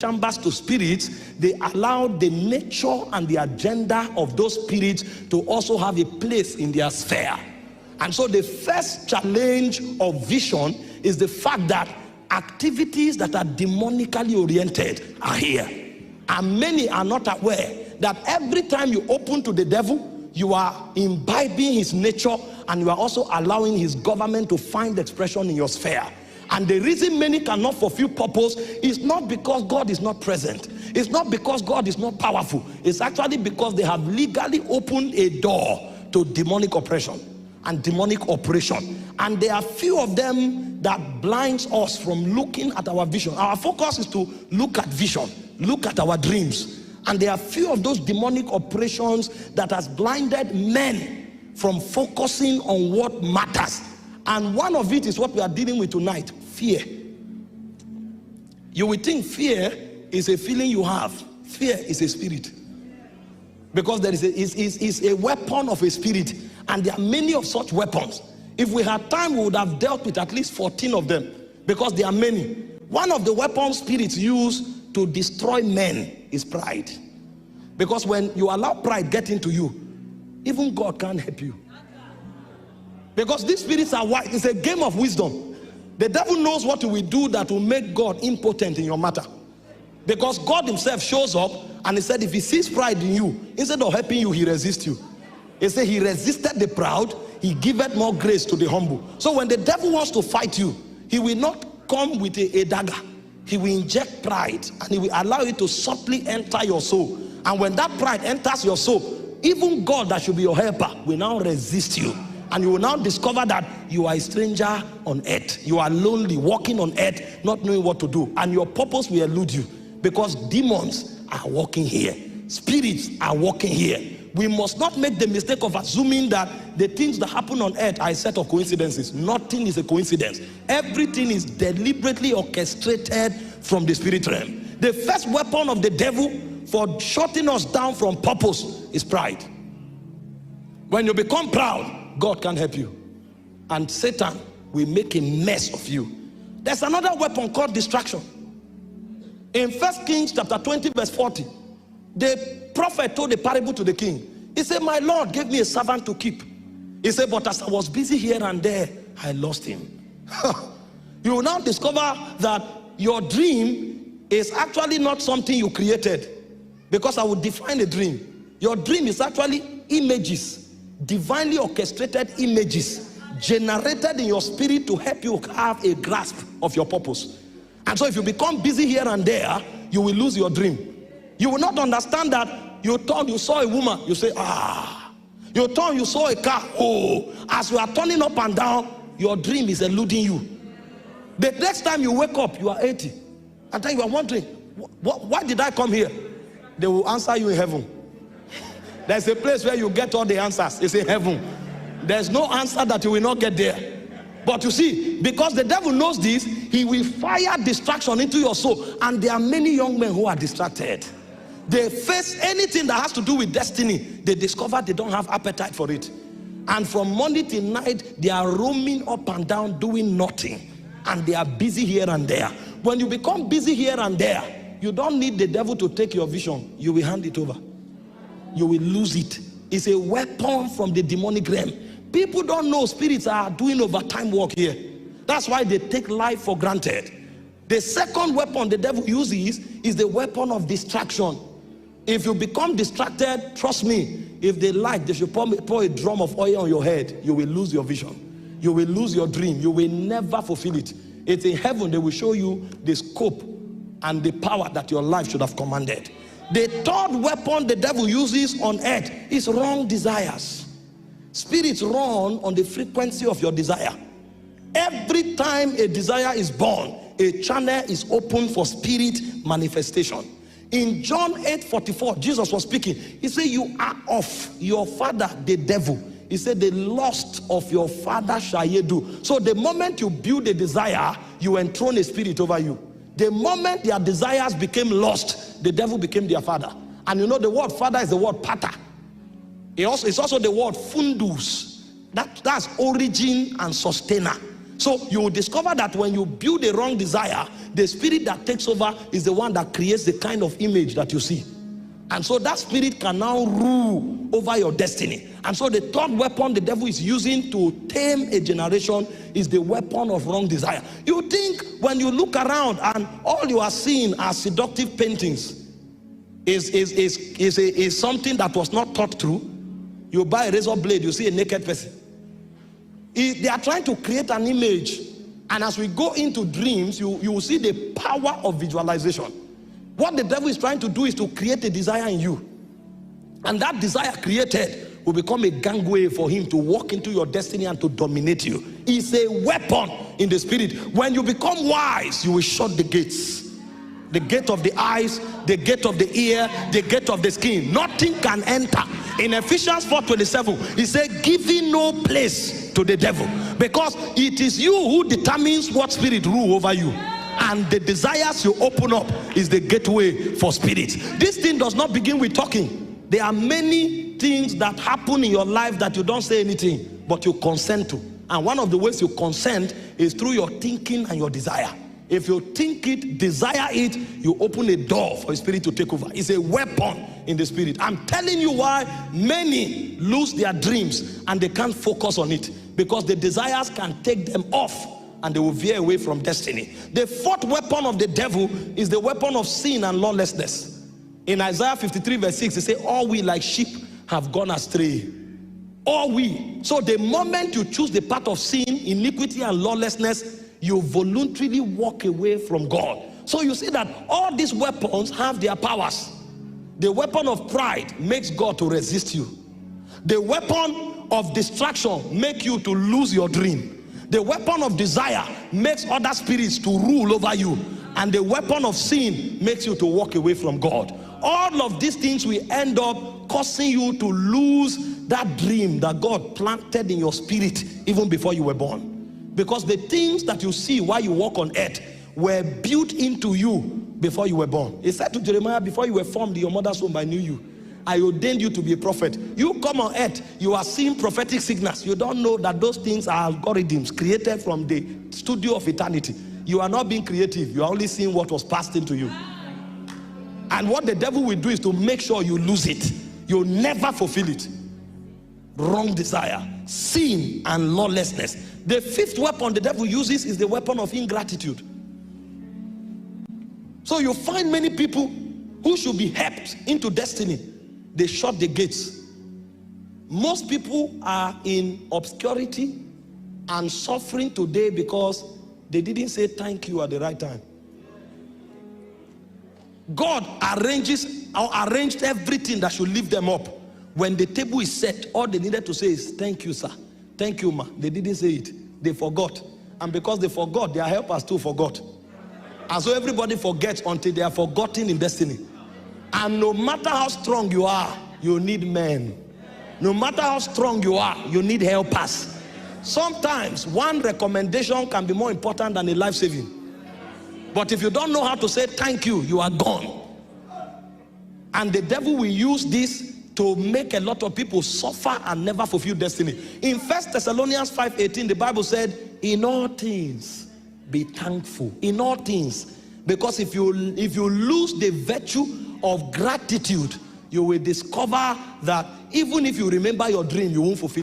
chambers to spirits, they allow the nature and the agenda of those spirits to also have a place in their sphere. And so the first challenge of vision is the fact that activities that are demonically oriented are here. And many are not aware that every time you open to the devil, you are imbibing his nature, and you are also allowing his government to find expression in your sphere. And the reason many cannot fulfill purpose is not because God is not present. It's not because God is not powerful. It's actually because they have legally opened a door to demonic oppression and demonic operation. And there are few of them that blinds us from looking at our vision. Our focus is to look at vision, look at our dreams. And there are few of those demonic operations that has blinded men from focusing on what matters. And one of it is what we are dealing with tonight: fear. You will think fear is a feeling you have. Fear is a spirit. Because there is a weapon of a spirit. And there are many of such weapons. If we had time, we would have dealt with at least 14 of them. Because there are many. One of the weapons spirits use to destroy men is pride. Because when you allow pride get into you, even God can't help you. Because these spirits are wise. It's a game of wisdom. The devil knows what he will do that will make God impotent in your matter. Because God himself shows up and he said if he sees pride in you, instead of helping you, he resists you. He said he resisted the proud, he giveth more grace to the humble. So when the devil wants to fight you, he will not come with a dagger. He will inject pride and he will allow it to subtly enter your soul. And when that pride enters your soul, even God that should be your helper will now resist you. And you will now discover that you are a stranger on earth. You are lonely, walking on earth, not knowing what to do. And your purpose will elude you. Because demons are walking here. Spirits are walking here. We must not make the mistake of assuming that the things that happen on earth are a set of coincidences. Nothing is a coincidence. Everything is deliberately orchestrated from the spirit realm. The first weapon of the devil for shutting us down from purpose is pride. When you become proud, God can help you. And Satan will make a mess of you. There's another weapon called distraction. In 1 Kings chapter 20 verse 40, the prophet told a parable to the king. He said, my Lord gave me a servant to keep. He said, but as I was busy here and there, I lost him. You will now discover that your dream is actually not something you created. Because I will define a dream. Your dream is actually images. Divinely orchestrated images generated in your spirit to help you have a grasp of your purpose. And so if you become busy here and there, you will lose your dream. You will not understand that you thought you saw a woman, you say, ah. You thought you saw a car, oh. As you are turning up and down, your dream is eluding you. The next time you wake up, you are 80. And then you are wondering, why did I come here? They will answer you in heaven. There's a place where you get all the answers. It's in heaven. There's no answer that you will not get there. But you see, because the devil knows this, he will fire distraction into your soul. And there are many young men who are distracted. They face anything that has to do with destiny. They discover they don't have appetite for it. And from morning till night, they are roaming up and down doing nothing. And they are busy here and there. When you become busy here and there, you don't need the devil to take your vision. You will hand it over. You will lose it. It's a weapon from the demonic realm. People don't know spirits are doing overtime work here. That's why they take life for granted. The second weapon the devil uses is the weapon of distraction. If you become distracted, trust me, if they like, they should pour a drum of oil on your head. You will lose your vision. You will lose your dream. You will never fulfill it. It's in heaven they will show you the scope and the power that your life should have commanded. The third weapon the devil uses on earth is wrong desires. Spirits run on the frequency of your desire. Every time a desire is born, a channel is open for spirit manifestation. In John 8:44, Jesus was speaking. He said, you are of your father, the devil. He said, the lust of your father shall ye do. So the moment you build a desire, you enthrone a spirit over you. The moment their desires became lost, the devil became their father. And you know the word father is the word pater. It's also the word fundus. That's origin and sustainer. So you will discover that when you build a wrong desire, the spirit that takes over is the one that creates the kind of image that you see. And so that spirit can now rule over your destiny. And so the third weapon the devil is using to tame a generation is the weapon of wrong desire. You think when you look around and all you are seeing are seductive paintings is something that was not thought through. You buy a razor blade, you see a naked person. They are trying to create an image. And as we go into dreams, you will see the power of visualization. What the devil is trying to do is to create a desire in you. And that desire created will become a gangway for him to walk into your destiny and to dominate you. It's a weapon in the spirit. When you become wise, you will shut the gates. The gate of the eyes, the gate of the ear, the gate of the skin. Nothing can enter. In Ephesians 4:27, he said, giving no place to the devil. Because it is you who determines what spirit rule over you. And the desires you open up is the gateway for spirits. This thing does not begin with talking. There are many things that happen in your life that you don't say anything, but you consent to. And one of the ways you consent is through your thinking and your desire. If you think it, desire it, you open a door for a spirit to take over. It's a weapon in the spirit. I'm telling you why many lose their dreams and they can't focus on it. Because the desires can take them off and they will veer away from destiny. The fourth weapon of the devil is the weapon of sin and lawlessness. In Isaiah 53 verse 6, he says, all we like sheep have gone astray. All we. So the moment you choose the path of sin, iniquity and lawlessness, you voluntarily walk away from God. So you see that all these weapons have their powers. The weapon of pride makes God to resist you. The weapon of distraction makes you to lose your dream. The weapon of desire makes other spirits to rule over you. And the weapon of sin makes you to walk away from God. All of these things will end up causing you to lose that dream that God planted in your spirit even before you were born. Because the things that you see while you walk on earth were built into you before you were born. He said to Jeremiah, before you were formed in your mother's womb, I knew you. I ordained you to be a prophet. You come on earth, you are seeing prophetic signals. You don't know that those things are algorithms created from the studio of eternity. You are not being creative. You are only seeing what was passed into you. And what the devil will do is to make sure you lose it. You'll never fulfill it. Wrong desire, sin, and lawlessness. The fifth weapon the devil uses is the weapon of ingratitude. So you find many people who should be helped into destiny. They shut the gates. Most people are in obscurity and suffering today because they didn't say thank you at the right time. God arranged everything that should lift them up. When the table is set, all they needed to say is thank you, sir. Thank you, ma. They didn't say it. They forgot. And because they forgot, their helpers too forgot. And so everybody forgets until they are forgotten in destiny. And no matter how strong you are, you need men. No matter how strong you are, you need helpers. Sometimes one recommendation can be more important than a life saving. But if you don't know how to say thank you, you are gone. And the devil will use this to make a lot of people suffer and never fulfill destiny. In 1 Thessalonians 5:18, the Bible said, in all things, be thankful. In all things. Because if you lose the virtue of gratitude, you will discover that even if you remember your dream, you won't fulfill